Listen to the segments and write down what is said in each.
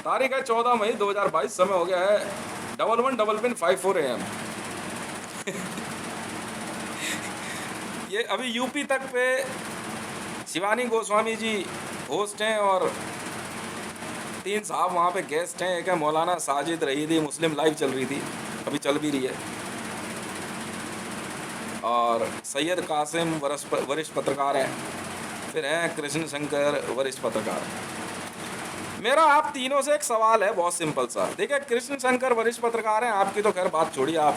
तारीख है 14 मई 2022, समय हो गया है 11:54 AM। ये अभी यूपी तक पे शिवानी गोस्वामी जी होस्ट हैं और 3 साहब वहाँ पे गेस्ट हैं। एक है मौलाना साजिद रईदी, मुस्लिम लाइव चल रही थी, अभी चल भी रही है, और सैयद कासिम वरिष्ठ पत्रकार हैं, फिर हैं कृष्ण शंकर वरिष्ठ पत्रकार। मेरा आप तीनों से एक सवाल है, बहुत सिंपल सा। देखिए, कृष्ण शंकर वरिष्ठ पत्रकार हैं, आपकी तो खैर बात छोड़िए, आप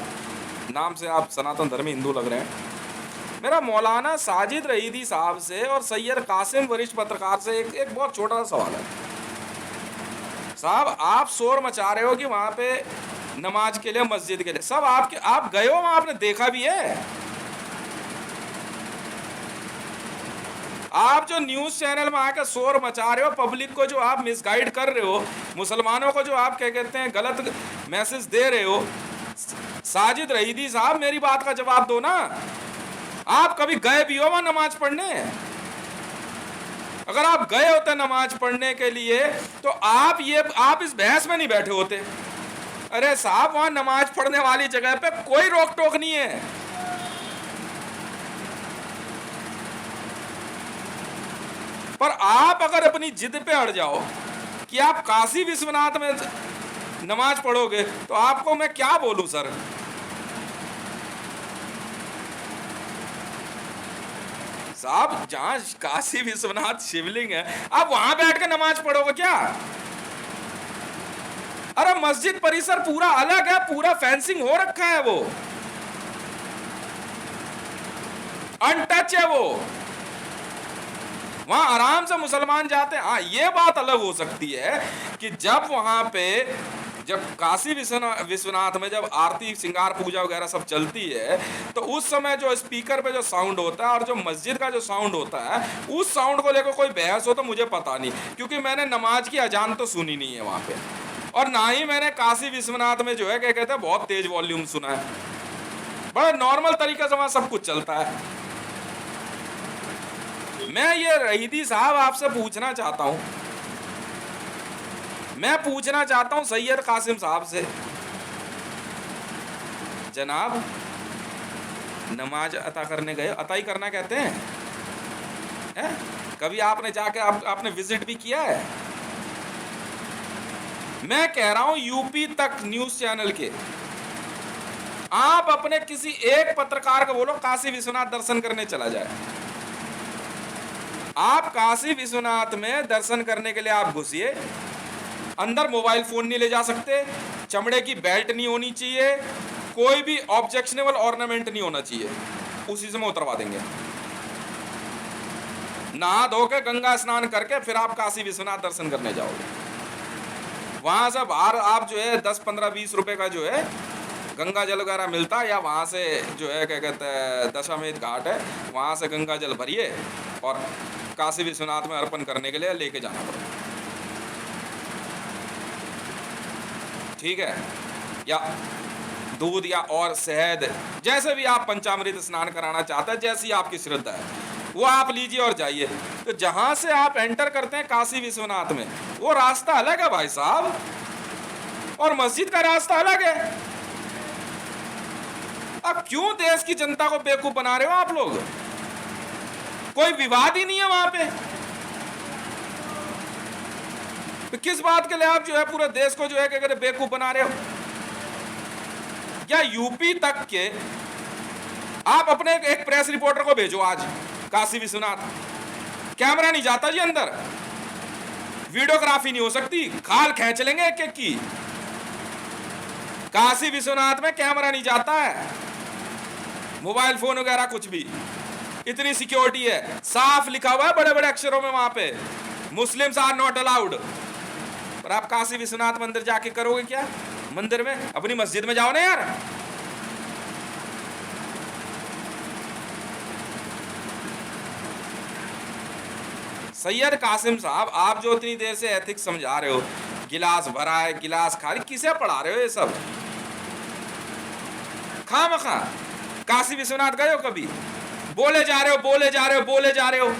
नाम से आप सनातन धर्मी हिंदू लग रहे हैं। मेरा मौलाना साजिद रईदी साहब से और सैयद कासिम वरिष्ठ पत्रकार से एक बहुत छोटा सा सवाल है। साहब, आप शोर मचा रहे हो कि वहाँ पे नमाज के लिए, मस्जिद के लिए, सब आप गए हो वहाँ, आपने देखा भी है। आप जो न्यूज़ चैनल में आकर शोर मचा रहे हो, पब्लिक को जो आप मिसगाइड कर रहे हो, मुसलमानों को जो आप क्या कहते हैं गलत मैसेज दे रहे हो, साजिद रईदी साहब मेरी बात का जवाब दो ना। आप कभी गए भी हो वहाँ नमाज पढ़ने? अगर आप गए होते नमाज पढ़ने के लिए तो आप इस बहस में नहीं बैठे होते। अरे साहब, वहाँ नमाज पढ़ने वाली जगह पे कोई रोक टोक नहीं है। पर आप अगर अपनी जिद पे अड़ जाओ कि आप काशी विश्वनाथ में नमाज पढ़ोगे तो आपको मैं क्या बोलूं सर। साहब, जहां काशी विश्वनाथ शिवलिंग है, आप वहां बैठ के नमाज पढ़ोगे क्या? अरे मस्जिद परिसर पूरा अलग है, पूरा फेंसिंग हो रखा है, वो अनटच है, वो वहां आराम से मुसलमान जाते हैं। हाँ, ये बात अलग हो सकती है कि जब वहां पे जब काशी विश्वनाथ में जब आरती श्रृंगार पूजा वगैरह सब चलती है तो उस समय जो स्पीकर पे जो साउंड होता है और जो मस्जिद का जो साउंड होता है, उस साउंड को लेकर कोई बहस हो तो मुझे पता नहीं, क्योंकि मैंने नमाज की अजान तो सुनी नहीं है वहां पे, और ना ही मैंने काशी विश्वनाथ में जो है क्या कहते हैं बहुत तेज वॉल्यूम सुना है। बड़ा नॉर्मल तरीके से वहां सब कुछ चलता है। मैं ये रईदी साहब आपसे पूछना चाहता हूं, मैं पूछना चाहता हूं सैयद कासिम साहब से, जनाब नमाज अता करने गए, अताई करना कहते हैं, कभी आपने जाके आपने विजिट भी किया है? मैं कह रहा हूं यूपी तक न्यूज चैनल के आप अपने किसी एक पत्रकार को बोलो काशी विश्वनाथ दर्शन करने चला जाए। आप काशी विश्वनाथ में दर्शन करने के लिए आप घुसिए, अंदर मोबाइल फोन नहीं ले जा सकते, चमड़े की बेल्ट नहीं होनी चाहिए, कोई भी ऑब्जेक्शनेबल ऑर्नामेंट नहीं होना चाहिए, उसी से मैं उतरवा देंगे। नहा धो के गंगा स्नान करके फिर आप काशी विश्वनाथ दर्शन करने जाओगे। वहां से बाहर आप जो है 10, 15, 20 रुपए का जो है गंगा जल वगैरह मिलता है, या वहां से जो है क्या कहते हैं दशामेध घाट है, वहां से गंगा जल भरिए और काशी विश्वनाथ में अर्पण करने के लिए लेके जाना पड़ेगा, ठीक है? या दूध या और शहद, जैसे भी आप पंचामृत स्नान कराना चाहते हैं, जैसी आपकी श्रद्धा है वो आप लीजिए और जाइए। तो जहां से आप एंटर करते हैं काशी विश्वनाथ में, वो रास्ता अलग है भाई साहब, और मस्जिद का रास्ता अलग है। अब क्यों देश की जनता को बेवकूफ बना रहे हो आप लोग? कोई विवाद ही नहीं है वहां पे, तो किस बात के लिए आप जो है पूरे देश को जो है क्या कहते हैं बेवकूफ बना रहे हो? या यूपी तक के आप अपने एक प्रेस रिपोर्टर को भेजो आज काशी विश्वनाथ, कैमरा नहीं जाता जी अंदर, वीडियोग्राफी नहीं हो सकती, खाल खींच लेंगे एक एक की। काशी विश्वनाथ में कैमरा नहीं जाता है, मोबाइल फोन वगैरह कुछ भी, इतनी सिक्योरिटी है, साफ लिखा हुआ है बड़े बड़े अक्षरों में वहां पे, मुस्लिम्स आर नॉट अलाउड। पर आप काशी विश्वनाथ मंदिर जाके करोगे क्या? मंदिर में, अपनी मस्जिद में जाओ ना यार। सैयद कासिम साहब, आप जो इतनी देर से एथिक्स समझा रहे हो, गिलास भरा है, गिलास खाली, किसे पढ़ा रहे हो ये सब? खामखा काशी विश्वनाथ गए हो कभी? बोले जा रहे हो, बोले जा रहे हो, बोले जा रहे हो।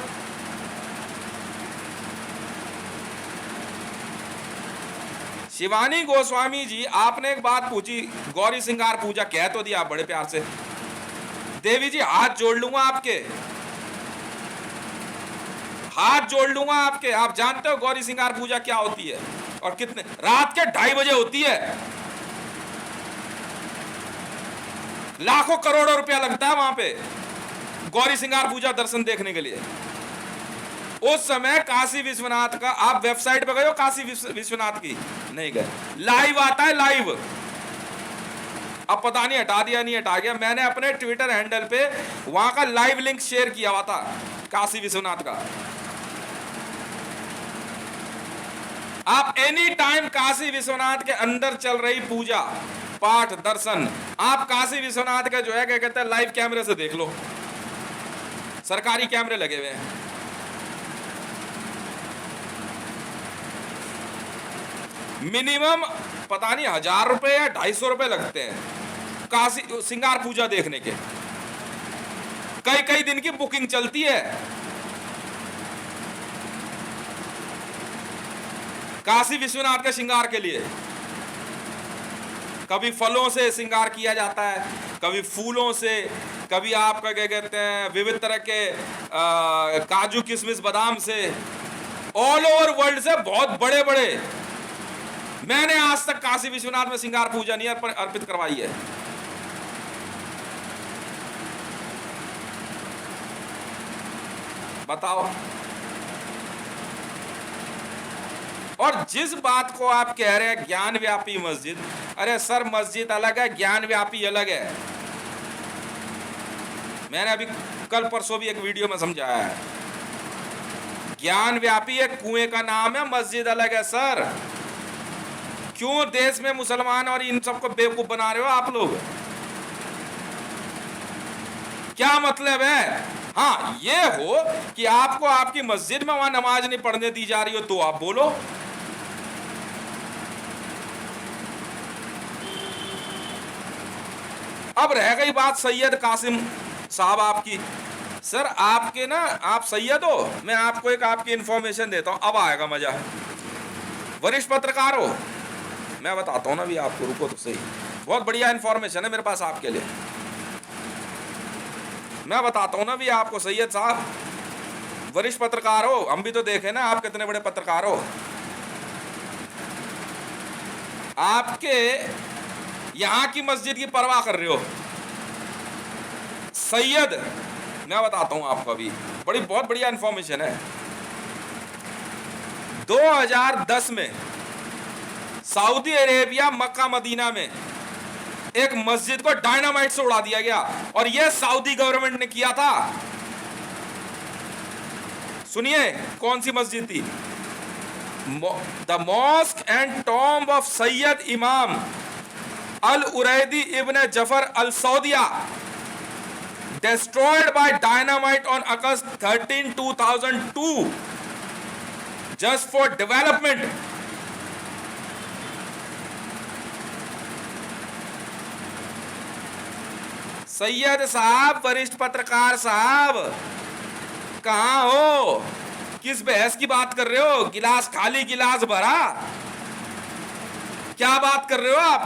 शिवानी गोस्वामी जी, आपने एक बात पूछी, गौरी सिंगार पूजा कह तो दिया बड़े प्यार से। देवी जी हाथ जोड़ लूंगा आपके, हाथ जोड़ लूंगा आपके। आप जानते हो गौरी सिंगार पूजा क्या होती है और कितने, रात के 2:30 बजे होती है। लाखों करोड़ों रुपया लगता है वहां पे गौरी सिंगार पूजा दर्शन देखने के लिए। उस समय काशी विश्वनाथ का, आप वेबसाइट पे गए हो काशी विश्वनाथ की? नहीं गए। लाइव आता है, लाइव। अब पता नहीं हटा दिया नहीं हटा गया, मैंने अपने ट्विटर हैंडल पे वहां का लाइव लिंक शेयर किया हुआ था काशी विश्वनाथ का। आप एनी टाइम काशी विश्वनाथ के अंदर चल रही पूजा पाठ दर्शन आप काशी विश्वनाथ का जो है क्या कहते हैं लाइव कैमरे से देख लो। सरकारी कैमरे लगे हुए हैं। मिनिमम पता नहीं 1000 रुपए या 250 रुपए लगते हैं काशी सिंगार पूजा देखने के। कई कई दिन की बुकिंग चलती है। काशी विश्वनाथ के श्रृंगार के लिए कभी फलों से श्रृंगार किया जाता है, कभी फूलों से, कभी आपका क्या कहते हैं विविध तरह के काजू किशमिश बादाम से, ऑल ओवर वर्ल्ड से बहुत बड़े बड़े। मैंने आज तक काशी विश्वनाथ में श्रृंगार पूजा नहीं अर्पित करवाई है। बताओ। और जिस बात को आप कह रहे हैं ज्ञान व्यापी मस्जिद, अरे सर मस्जिद अलग है, ज्ञान व्यापी अलग है। मैंने अभी कल परसों भी एक वीडियो में समझाया है। ज्ञान व्यापी एक कुएं का नाम है, मस्जिद अलग है सर। क्यों देश में मुसलमान और इन सबको बेवकूफ बना रहे हो आप लोग? क्या मतलब है? हाँ ये हो कि आपको आपकी मस्जिद में वहां नमाज नहीं पढ़ने दी जा रही हो तो आप बोलो। अब रह गई बात सैयद कासिम साहब आपकी। सर आपके ना, आप सैयद हो, मैं आपको एक आपकी इंफॉर्मेशन देता हूं, अब आएगा मजा। वरिष्ठ पत्रकार हो, मैं बताता हूं ना भी आपको, रुको तो सही, बहुत बढ़िया इंफॉर्मेशन है मेरे पास आपके लिए। मैं बताता हूं ना भी आपको सैयद साहब, वरिष्ठ पत्रकार हो, हम भी तो देखें ना आप कितने बड़े पत्रकार हो। आपके यहां की मस्जिद की परवाह कर रहे हो सैयद। मैं बताता हूं आपको अभी, बड़ी बहुत बढ़िया इंफॉर्मेशन है। 2010 में सऊदी अरेबिया मक्का मदीना में एक मस्जिद को डायनामाइट से उड़ा दिया गया और यह सऊदी गवर्नमेंट ने किया था। सुनिए कौन सी मस्जिद थी? The mosque and tomb of Sayyid Imam Al उरैदी ibn Jafar Al सऊदिया, destroyed by dynamite on August 13, 2002, just for development. Syed साहब, वरिष्ठ पत्रकार साहब, कहां हो? किस बहस की बात कर रहे हो? गिलास खाली गिलास भरा, क्या बात कर रहे हो आप?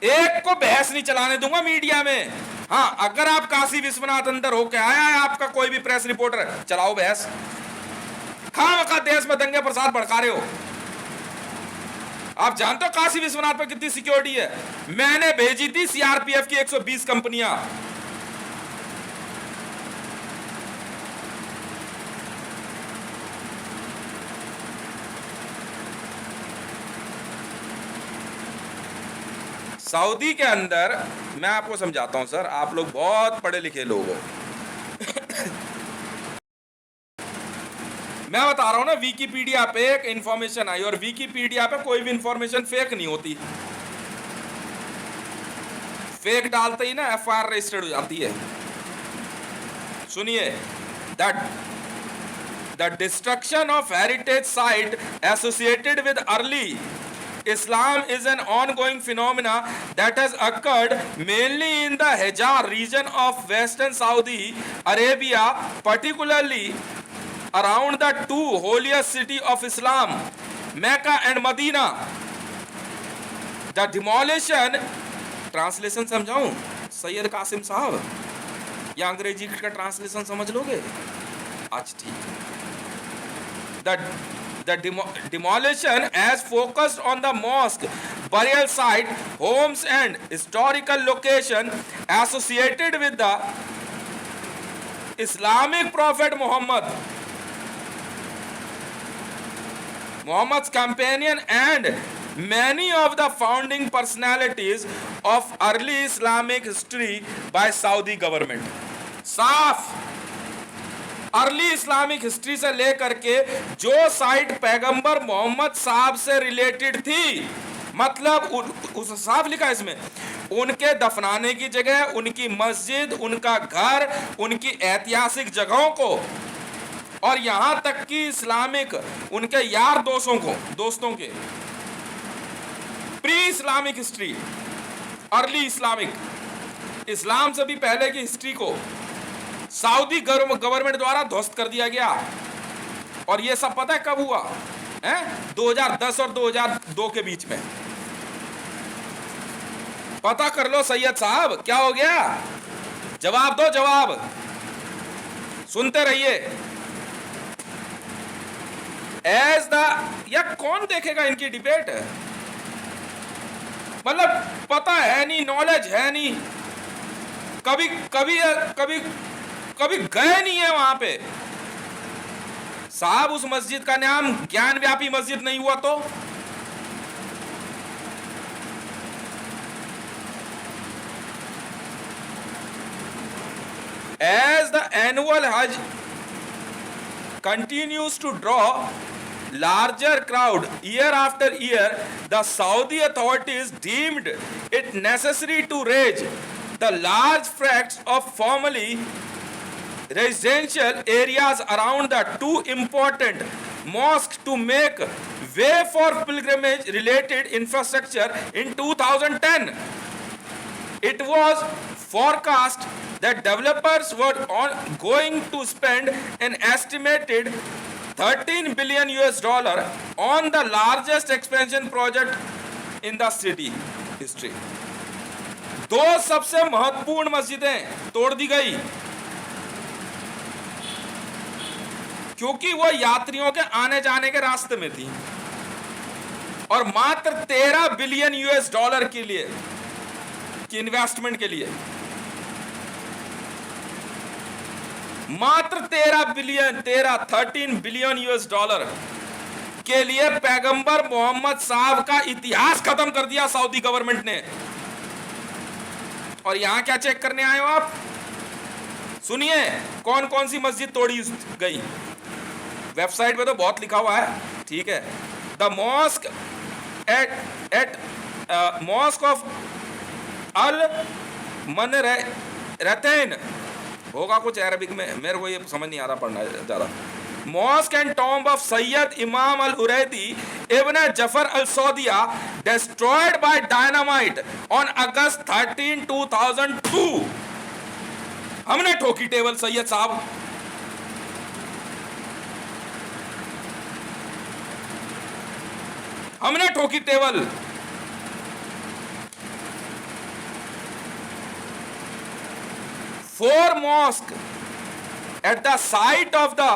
एक को बहस नहीं चलाने दूंगा मीडिया में। हाँ अगर आप काशी विश्वनाथ अंदर होके आया है आपका कोई भी प्रेस रिपोर्टर, चलाओ बहस। खामखा देश में दंगे प्रसाद भड़का रहे हो। आप जानते हो काशी विश्वनाथ पर कितनी सिक्योरिटी है? मैंने भेजी थी सीआरपीएफ की 120 कंपनियां। सऊदी के अंदर, मैं आपको समझाता हूं सर, आप लोग बहुत पढ़े लिखे लोग हो। मैं बता रहा हूं ना, विकिपीडिया पे एक इंफॉर्मेशन आई और विकिपीडिया पे कोई भी इंफॉर्मेशन फेक नहीं होती। फेक डालते ही ना एफआईआर रजिस्टर्ड हो जाती है। सुनिए, the destruction of heritage site associated with early Islam is an ongoing phenomena that has occurred mainly in the Hijaz region of western Saudi Arabia, particularly around the two holiest city of Islam, Mecca and Medina. The demolition, translation समझाऊं सैयद कासिम साहब, या अंग्रेजी का translation समझ लोगे? अच्छा ठीक है. The demolition has focused on the mosque, burial site, homes and historical location associated with the Islamic Prophet Muhammad's companion and many of the founding personalities of early Islamic history by Saudi government. साफ early Islamic history से लेकर के जो site पैगंबर मोहम्मद साहब से related थी, मतलब उस साफ लिखा इसमें, उनके दफनाने की जगह, उनकी मस्जिद, उनका घर, उनकी ऐतिहासिक जगहों को, और यहां तक कि इस्लामिक उनके यार दोस्तों के pre Islamic history, early Islamic, इस्लाम से भी पहले की हिस्ट्री को सऊदी गवर्नमेंट द्वारा ध्वस्त कर दिया गया. और ये सब पता है कब हुआ है? 2010 और 2002 के बीच में. पता कर लो सैयद साहब, क्या हो गया? जवाब दो, जवाब. सुनते रहिए. एज द, या कौन देखेगा इनकी डिबेट? मतलब पता है नहीं, नॉलेज है नहीं, कभी कभी कभी कभी गए नहीं है वहां पे. साहब उस मस्जिद का नाम ज्ञान व्यापी मस्जिद नहीं हुआ तो? As the annual Hajj continues to draw larger crowd year after year, the Saudi authorities deemed it necessary to raise the large tracts of formerly residential areas around the two important mosques to make way for pilgrimage related infrastructure in 2010. It was forecast that developers were going to spend an estimated $13 billion on the largest expansion project in the city history. दो सबसे महत्वपूर्ण मस्जिदें तोड़ दी गई क्योंकि वो यात्रियों के आने जाने के रास्ते में थी, और मात्र $13 बिलियन के लिए, की इन्वेस्टमेंट के लिए, मात्र 13 बिलियन के लिए पैगंबर मोहम्मद साहब का इतिहास खत्म कर दिया सऊदी गवर्नमेंट ने. और यहां क्या चेक करने आए हो आप? सुनिए कौन कौन सी मस्जिद तोड़ी गई. वेबसाइट पे तो बहुत लिखा हुआ है, ठीक है. The mosque at mosque of al मनरतैन होगा कुछ अरबिक में, मेरे को ये समझ नहीं आ रहा पढ़ना ज़्यादा. Mosque and tomb of Sayyid Imam al Huraidi ibn Jafar al Saudia destroyed by dynamite on August 13, 2002. हमने ठोकी टेबल सैयद साहब. हमने ठोकी table. Four mosques at the site of the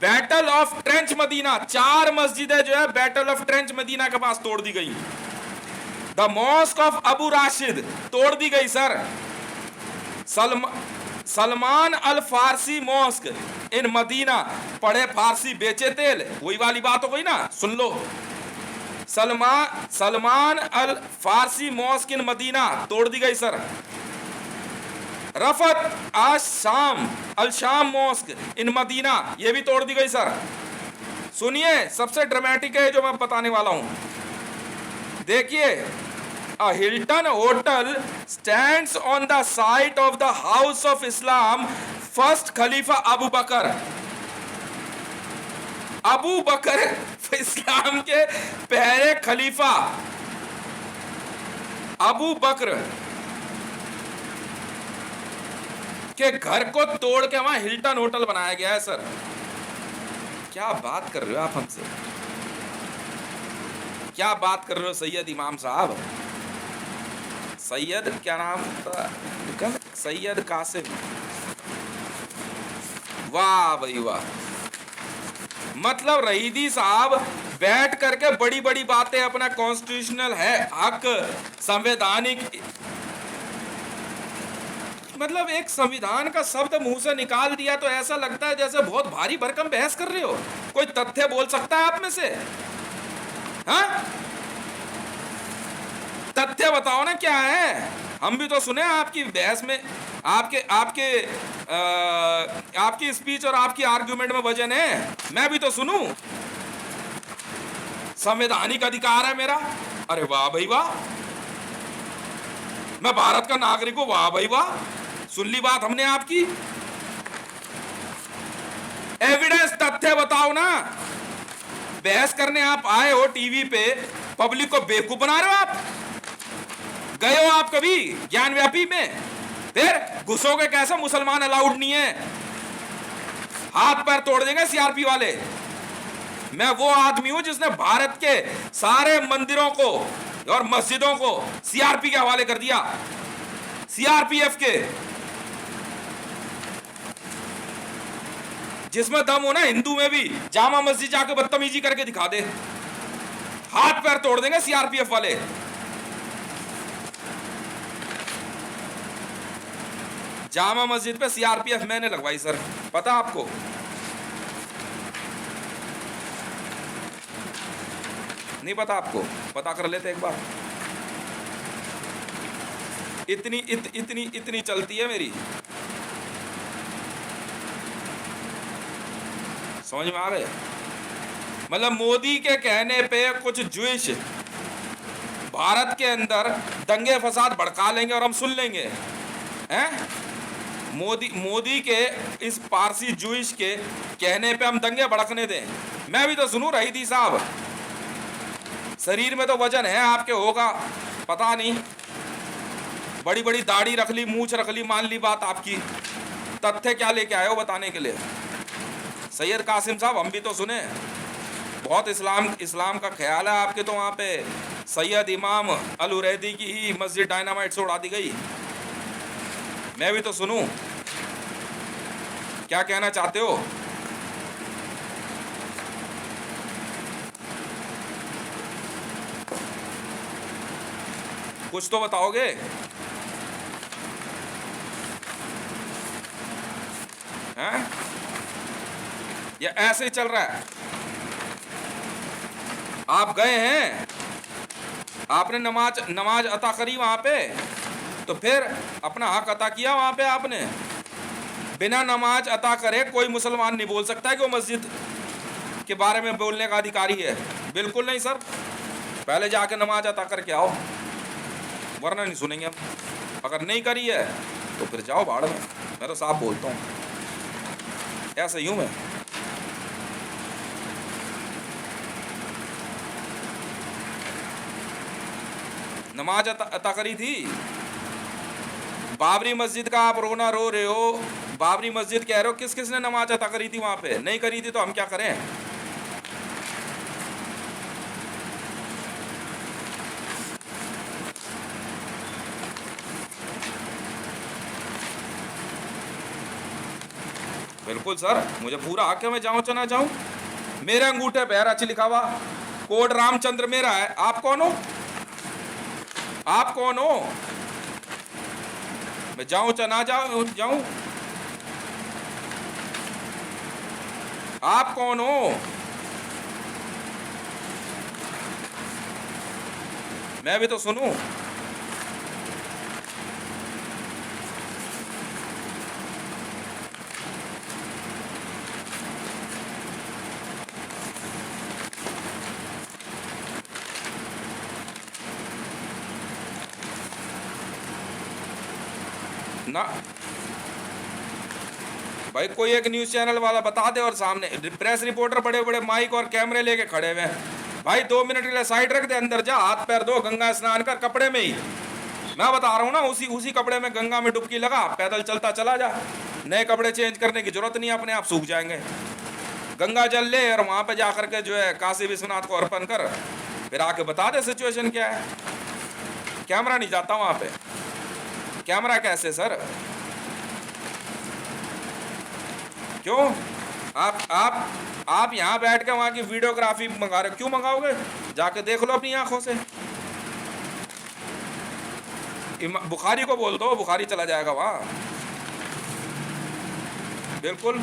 Battle of Trench Medina, 4 मस्जिदें जो है बैटल ऑफ ट्रेंच मदीना के पास तोड़ दी गई. The mosque of Abu Rashid तोड़ दी गई sir. Salman al Farsi mosque in Medina, पढ़े फारसी बेचे तेल, वही वाली बात हो गई ना, सुन लो. Salman al Farsi mosque in Medina तोड़ दी गई सर. रफत शाम अल शाम मॉस्क इन मदीना, ये भी तोड़ दी गई सर. सुनिए सबसे ड्रामेटिक है जो मैं बताने वाला हूं. देखिए, a Hilton hotel stands on the site of the house of Islam first khalifa Abu Bakr. Abu Bakr इस्लाम के पहले खलीफा अबू बकर के घर को तोड़ के वहां हिल्टन होटल बनाया गया है सर. क्या बात कर रहे हो आप हमसे? क्या बात कर रहे हो सैयद इमाम साहब? सैयद क्या नाम था? सैयद कासिम। वाह भाई वाह। मतलब रईदी साहब बैठ करके बड़ी बड़ी बातें, अपना कॉन्स्टिट्यूशनल है हक, संवैधानिक, मतलब एक संविधान का शब्द मुंह से निकाल दिया तो ऐसा लगता है जैसे बहुत भारी भरकम बहस कर रहे हो। कोई तथ्य बोल सकता है आप में से? हाँ, तथ्य बताओ ना क्या है। हम भी तो सुने आपकी बहस में, आपके आपके आपकी स्पीच और आपकी आर्ग्यूमेंट में वजन है। मैं भी तो सुनूं। संवैधानिक अधिकार है मेरा। अरे वाह भाई वाह। मैं भारत का नागरिक हूं। वाह भाई वाह। सुन ली बात हमने आपकी। एविडेंस, तथ्य बताओ ना। बहस करने आप आए हो टीवी पे, पब्लिक को बेवकूफ बना रहे हो आप। गए हो आप कभी ज्ञान व्यापी में? फिर घुसोगे कैसे? मुसलमान अलाउड नहीं है। हाथ पैर तोड़ देंगे सीआरपी वाले। मैं वो आदमी हूं जिसने भारत के सारे मंदिरों को और मस्जिदों को सीआरपी के हवाले कर दिया, सीआरपीएफ के। जिसमें दम हो ना हिंदू में भी जामा मस्जिद जाके बदतमीजी करके दिखा दे, हाथ पैर तोड़ देंगे सीआरपीएफ वाले। जामा मस्जिद पे सीआरपीएफ मैंने लगवाई सर, पता आपको? नहीं पता आपको? पता कर लेते एक बार। इतनी चलती है मेरी। समझ में आ गए? मतलब मोदी के कहने पे कुछ ज्यूइश भारत के अंदर दंगे फसाद भड़का लेंगे और हम सुन लेंगे, हैं? मोदी के इस पारसी ज्यूइश के कहने पे हम दंगे भड़कने दें? मैं भी तो सुनूं रईदी साहब। शरीर में तो वजन है आपके, होगा पता नहीं। बड़ी बड़ी दाढ़ी रख ली, मूंछ रख ली, मान ली बात आपकी। तथ्य क्या लेके आए हो बताने के लिए? सैयद कासिम साहब हम भी तो सुने। बहुत इस्लाम का ख्याल है आपके। तो वहाँ पे सैयद इमाम अल उरैदी की ही मस्जिद डायनामाइट से उड़ा दी गई। मैं भी तो सुनूं, क्या कहना चाहते हो? कुछ तो बताओगे? हैं? या ऐसे ही चल रहा है? आप गए हैं, आपने नमाज अता करी वहां पे, तो फिर अपना हक अता किया वहां पे आपने। बिना नमाज अता करे कोई मुसलमान नहीं बोल सकता है कि वो मस्जिद के बारे में बोलने का अधिकारी है। बिल्कुल नहीं सर, पहले जाके नमाज अता करके आओ, वरना नहीं सुनेंगे हम। अगर नहीं करी है तो फिर जाओ भाड़ में। मैं तो साफ बोलता हूँ, ऐसा ही हूँ मैं। नमाज अता करी थी। बाबरी मस्जिद का आप रोना रो रहे हो, बाबरी मस्जिद कह रहे हो, किस किसने नमाज अता करी थी वहां पे? नहीं करी थी तो हम क्या करें? बिल्कुल सर, मुझे पूरा हक है, मैं जाऊं चना जाऊं। मेरे अंगूठे पे रच लिखा हुआ कोड रामचंद्र मेरा है। आप कौन हो? आप कौन हो? मैं जाऊं चना जाऊं? आप कौन हो? मैं भी तो सुनूं। ना भाई, कोई एक न्यूज चैनल वाला बता दे, और सामने प्रेस रिपोर्टर बड़े बड़े माइक और कैमरे लेके खड़े हुए हैं। भाई 2 मिनट के लिए साइड रख दे, अंदर जा, हाथ पैर धो, गंगा स्नान कर, कपड़े में ही। मैं बता रहा हूँ ना, उसी कपड़े में गंगा में डुबकी लगा, पैदल चलता चला जा। नए कपड़े चेंज करने की जरूरत नहीं, अपने आप सूख जाएंगे। गंगा जल ले और वहां पे जाकर के जो है काशी विश्वनाथ को अर्पण कर, फिर आके बता दे सिचुएशन क्या है। कैमरा नहीं जाता वहां पे, कैमरा कैसे सर? क्यों? आप यहां बैठ के वहां की वीडियोग्राफी मंगा रहे, क्यों मंगाओगे? जाके देख लो अपनी आंखों से। बुखारी को बोल दो, बुखारी चला जाएगा वहां। बिल्कुल।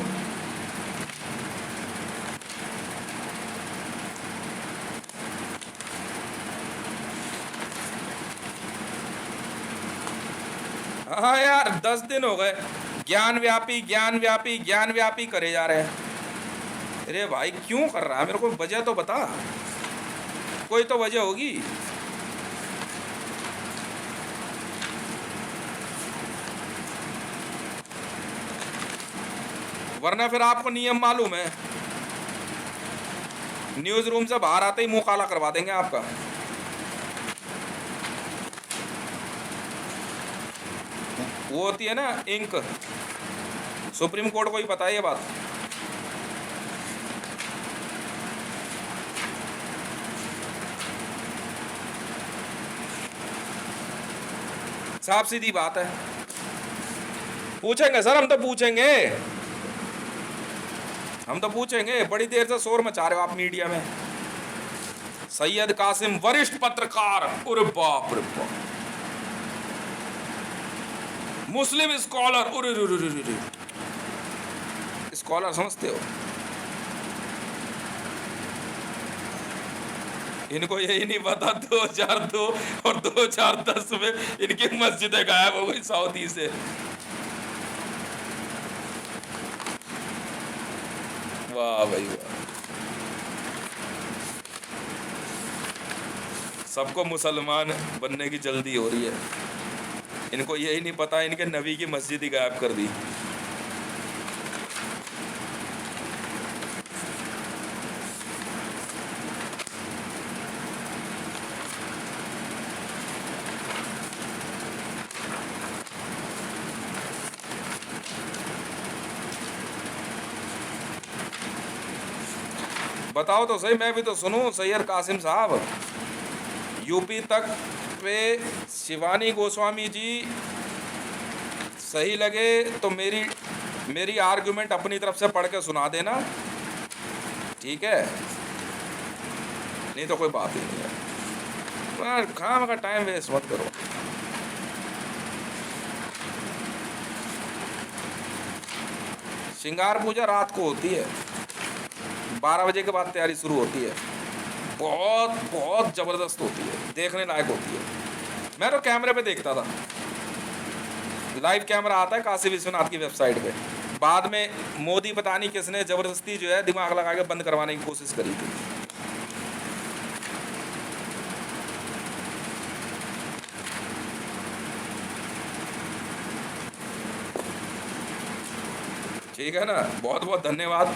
हाँ यार, 10 दिन हो गए ज्ञान व्यापी ज्ञान व्यापी ज्ञान व्यापी करे जा रहे हैं। अरे भाई क्यों कर रहा है? मेरे को वजह तो बता, कोई तो वजह होगी। वरना फिर आपको नियम मालूम है, न्यूज रूम से बाहर आते ही मुंह काला करवा देंगे आपका। वो होती है ना इंक, सुप्रीम कोर्ट को ही पता है ये बात। साफ सीधी बात है। पूछेंगे सर, हम तो पूछेंगे, हम तो पूछेंगे। बड़ी देर से शोर मचा रहे हो आप मीडिया में। सैयद कासिम वरिष्ठ पत्रकार, अरे बाप रे बाप, मुस्लिम स्कॉलर, अरे स्कॉलर समझते हो? इनको यही नहीं पता 2002 और 2010 में इनकी मस्जिदें गायब हो गई सऊदी से। वाह भाई वाह, सबको मुसलमान बनने की जल्दी हो रही है, इनको यही नहीं पता इनके नबी की मस्जिद ही गायब कर दी। बताओ तो सही, मैं भी तो सुनूं। सैयद कासिम साहब, यूपी तक पे शिवानी गोस्वामी जी सही लगे तो मेरी आर्गुमेंट अपनी तरफ से पढ़ के सुना देना, ठीक है? नहीं तो कोई बात ही नहीं है। खाम का टाइम वेस्ट मत करो। श्रृंगार पूजा रात को होती है, 12 बजे के बाद तैयारी शुरू होती है। बहुत बहुत ज़बरदस्त होती है, देखने लायक होती है। मैं तो कैमरे पे देखता था, लाइव कैमरा आता है काशी विश्वनाथ की वेबसाइट पे। बाद में मोदी पता नहीं किसने ज़बरदस्ती जो है दिमाग लगा के बंद करवाने की कोशिश करी थी। ठीक है ना, बहुत बहुत धन्यवाद।